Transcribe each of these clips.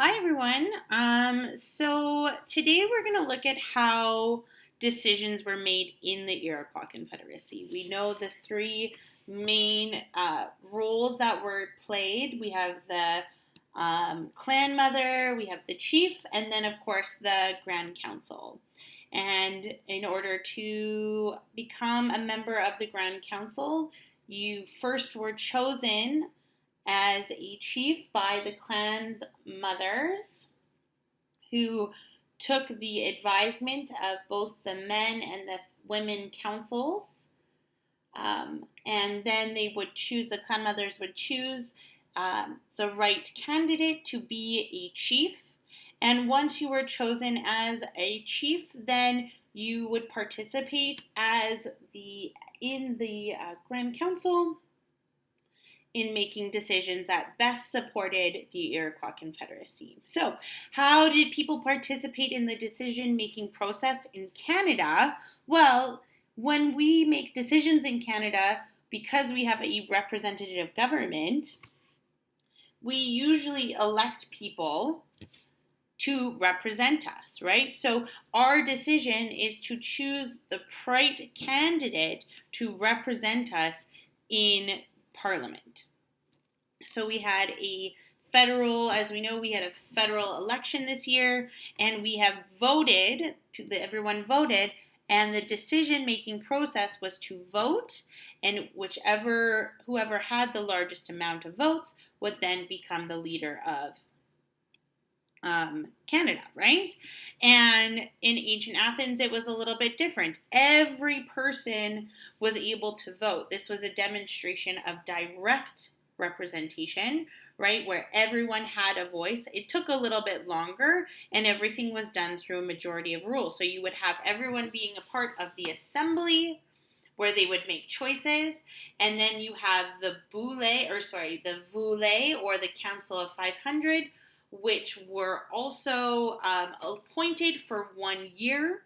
Hi, everyone. So today we're going to look at how decisions were made in the Iroquois Confederacy. We know the three main roles that were played. We have the clan mother, we have the chief, and then, of course, the Grand Council. And in order to become a member of the Grand Council, you first were chosen as a chief by the clan's mothers, who took the advisement of both the men and the women councils. And then the clan mothers would choose the right candidate to be a chief. And once you were chosen as a chief, then you would participate in the Grand Council in making decisions that best supported the Iroquois Confederacy. So, how did people participate in the decision-making process in Canada? Well, when we make decisions in Canada, because we have a representative government, we usually elect people to represent us, right? So our decision is to choose the right candidate to represent us in Parliament. So we had as we know, we had a federal election this year, and we have voted, everyone voted, and the decision-making process was to vote, and whoever had the largest amount of votes would then become the leader of Canada, right? And in ancient Athens, it was a little bit different. Every person was able to vote. This was a demonstration of direct representation, right? Where everyone had a voice. It took a little bit longer, and everything was done through a majority of rules. So you would have everyone being a part of the assembly, where they would make choices, and then you have the Voulet, or the Council of 500, which were also appointed for 1 year,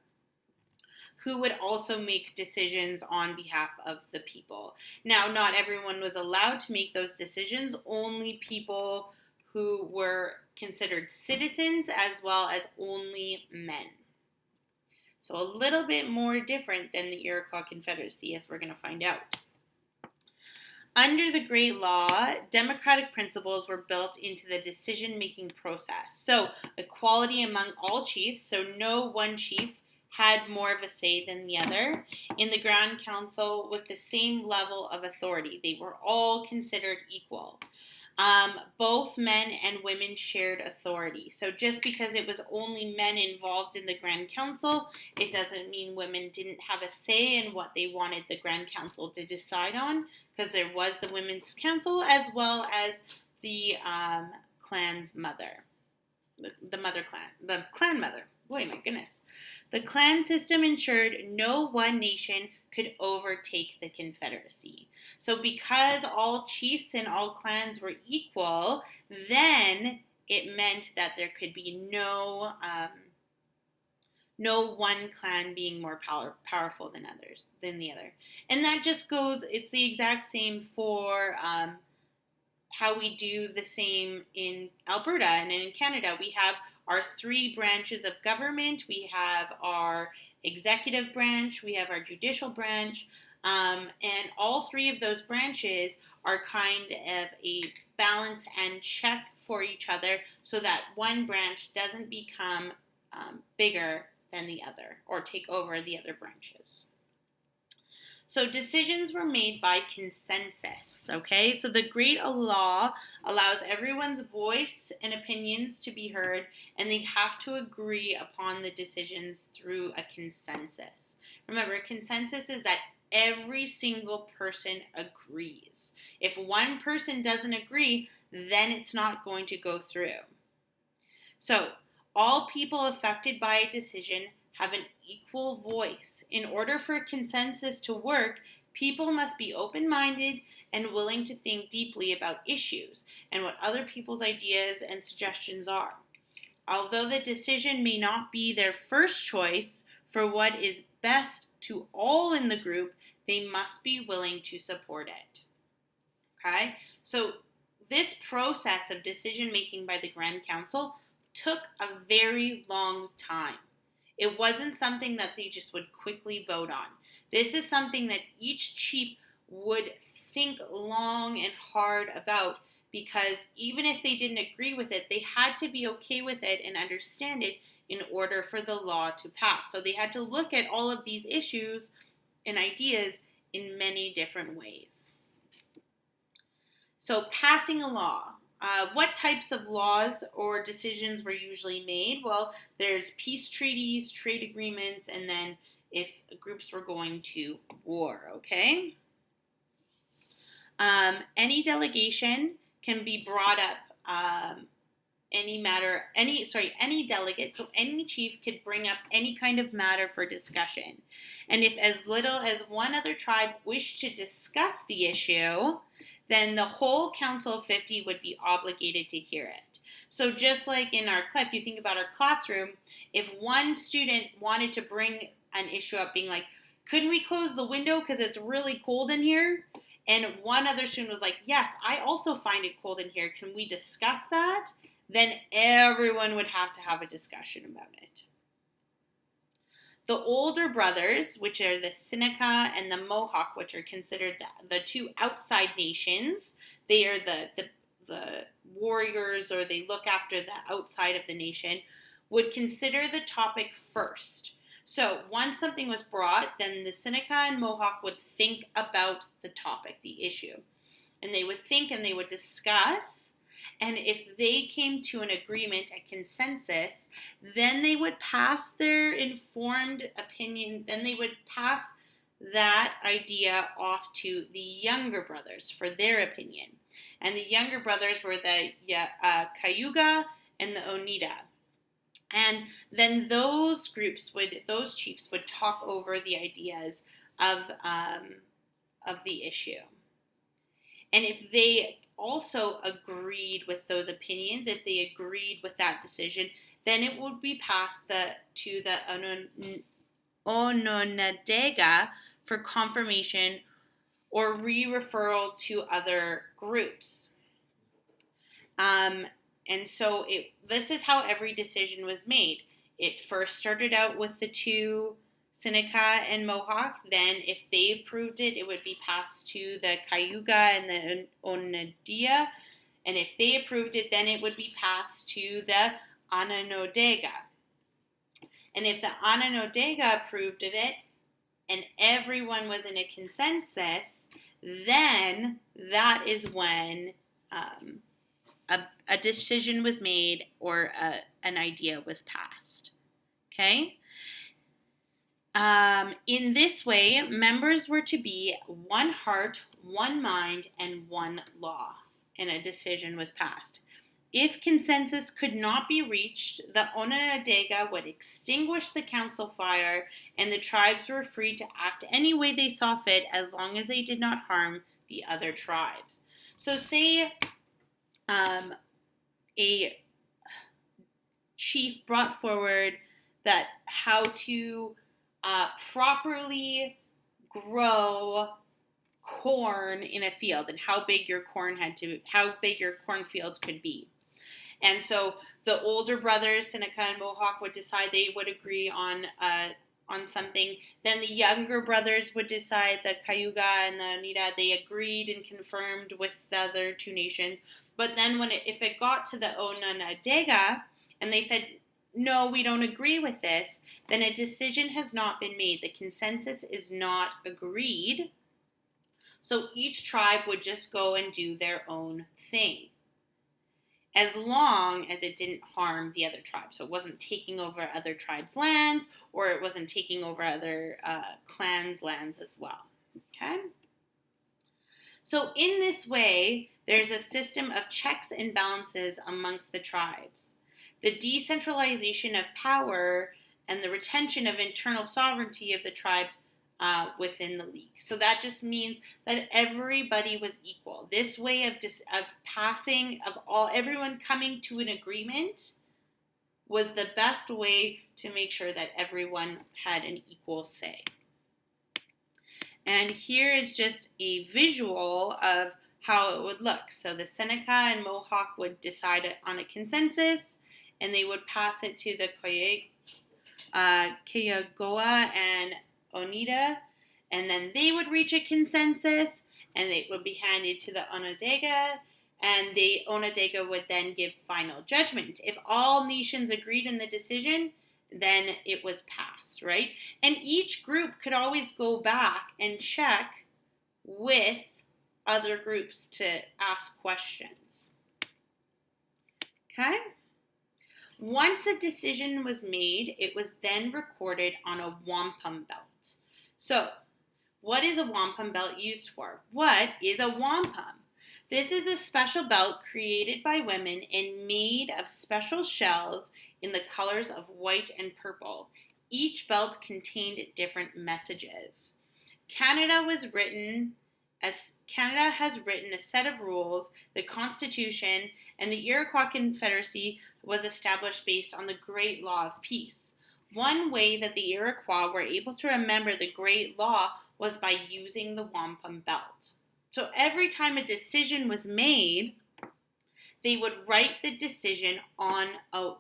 who would also make decisions on behalf of the people. Now, not everyone was allowed to make those decisions, only people who were considered citizens, as well as only men. So a little bit more different than the Iroquois Confederacy, as we're going to find out. Under the Great Law, democratic principles were built into the decision-making process. So equality among all chiefs, so no one chief had more of a say than the other in the Grand Council with the same level of authority. They were all considered equal. Both men and women shared authority. So just because it was only men involved in the Grand Council, it doesn't mean women didn't have a say in what they wanted the Grand Council to decide on, because there was the Women's Council as well as the clan's mother, the clan mother. Boy, my goodness. The clan system ensured no one nation could overtake the Confederacy. So because all chiefs and all clans were equal, then it meant that there could be no one clan being more powerful than the other. And that just goes, it's the exact same for how we do the same in Alberta and in Canada. We have our three branches of government. We have our executive branch, we have our judicial branch, and all three of those branches are kind of a balance and check for each other, so that one branch doesn't become bigger than the other or take over the other branches. So decisions were made by consensus, okay? So the Great Law allows everyone's voice and opinions to be heard, and they have to agree upon the decisions through a consensus. Remember, consensus is that every single person agrees. If one person doesn't agree, then it's not going to go through. So all people affected by a decision have an equal voice. In order for consensus to work, people must be open-minded and willing to think deeply about issues and what other people's ideas and suggestions are. Although the decision may not be their first choice for what is best to all in the group, they must be willing to support it. Okay? So this process of decision making by the Grand Council took a very long time. It wasn't something that they just would quickly vote on. This is something that each chief would think long and hard about, because even if they didn't agree with it, they had to be okay with it and understand it in order for the law to pass. So they had to look at all of these issues and ideas in many different ways. So passing a law. What types of laws or decisions were usually made? Well, there's peace treaties, trade agreements, and then if groups were going to war, okay? Any delegation can be brought up, any delegate, so any chief could bring up any kind of matter for discussion. And if as little as one other tribe wished to discuss the issue, then the whole Council of 50 would be obligated to hear it. So just like in our class, if you think about our classroom, if one student wanted to bring an issue up being like, couldn't we close the window because it's really cold in here? And one other student was like, yes, I also find it cold in here. Can we discuss that? Then everyone would have to have a discussion about it. The older brothers, which are the Seneca and the Mohawk, which are considered the two outside nations, they are the warriors, or they look after the outside of the nation, would consider the topic first. So once something was brought, then the Seneca and Mohawk would think about the topic, the issue. And they would think and they would discuss. And if they came to an agreement, a consensus, then they would pass their informed opinion, then they would pass that idea off to the younger brothers for their opinion. And the younger brothers were the Cayuga and the Oneida. And then those chiefs would talk over the ideas of the issue. And if they also agreed with those opinions, if they agreed with that decision, then it would be passed to the Onondaga for confirmation or re-referral to other groups. And so this is how every decision was made. It first started out with the two, Seneca and Mohawk. Then if they approved it, it would be passed to the Cayuga and the Oneida. And if they approved it, then it would be passed to the Onondaga. And if the Onondaga approved of it, and everyone was in a consensus, then that is when a decision was made or an idea was passed. Okay? In this way, members were to be one heart, one mind, and one law, and a decision was passed. If consensus could not be reached, the Onondaga would extinguish the council fire, and the tribes were free to act any way they saw fit as long as they did not harm the other tribes. So say a chief brought forward that how to properly grow corn in a field and how big your cornfields could be. And so the older brothers, Seneca and Mohawk, would decide they would agree on something. Then the younger brothers would decide, the Cayuga and the Oneida, they agreed and confirmed with the other two nations. But then if it got to the Onondaga and they said, no, we don't agree with this, then a decision has not been made. The consensus is not agreed. So each tribe would just go and do their own thing, as long as it didn't harm the other tribe. So it wasn't taking over other tribes' lands, or it wasn't taking over other clans' lands as well. Okay? So in this way, there's a system of checks and balances amongst the tribes. The decentralization of power and the retention of internal sovereignty of the tribes within the league. So that just means that everybody was equal. This way of everyone coming to an agreement was the best way to make sure that everyone had an equal say. And here is just a visual of how it would look. So the Seneca and Mohawk would decide on a consensus, and they would pass it to the Kiowa and Oneida, and then they would reach a consensus, and it would be handed to the Onondaga, and the Onondaga would then give final judgment. If all nations agreed in the decision, then it was passed, right? And each group could always go back and check with other groups to ask questions. Okay? Once a decision was made, it was then recorded on a wampum belt. So, what is a wampum belt used for? What is a wampum? This is a special belt created by women and made of special shells in the colors of white and purple. Each belt contained different messages. Canada has written a set of rules, the Constitution, and the Iroquois Confederacy was established based on the Great Law of Peace. One way that the Iroquois were able to remember the Great Law was by using the wampum belt. So every time a decision was made, they would write the decision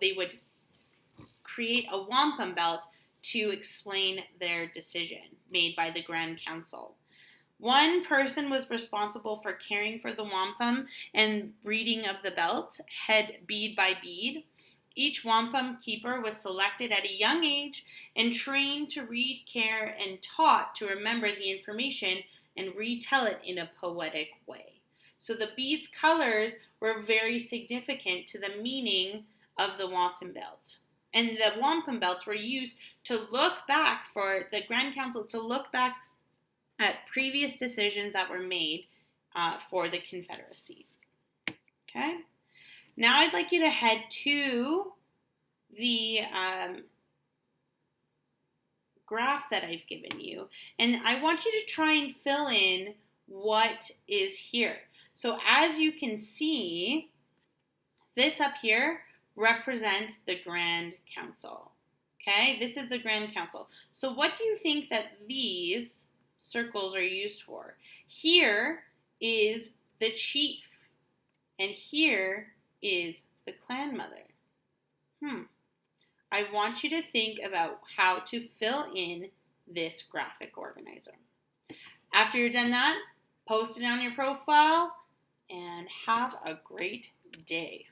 they would create a wampum belt to explain their decision made by the Grand Council. One person was responsible for caring for the wampum and reading of the belt, head bead by bead. Each wampum keeper was selected at a young age and trained to read, care, and taught to remember the information and retell it in a poetic way. So the beads' colors were very significant to the meaning of the wampum belt. And the wampum belts were used to look back, for the Grand Council to look back at previous decisions that were made for the Confederacy. Okay? Now I'd like you to head to the graph that I've given you, and I want you to try and fill in what is here. So as you can see, this up here represents the Grand Council. Okay, this is the Grand Council. So what do you think that these circles are used for? Here is the chief, and here is the clan mother. I want you to think about how to fill in this graphic organizer. After you're done that, post it on your profile and have a great day.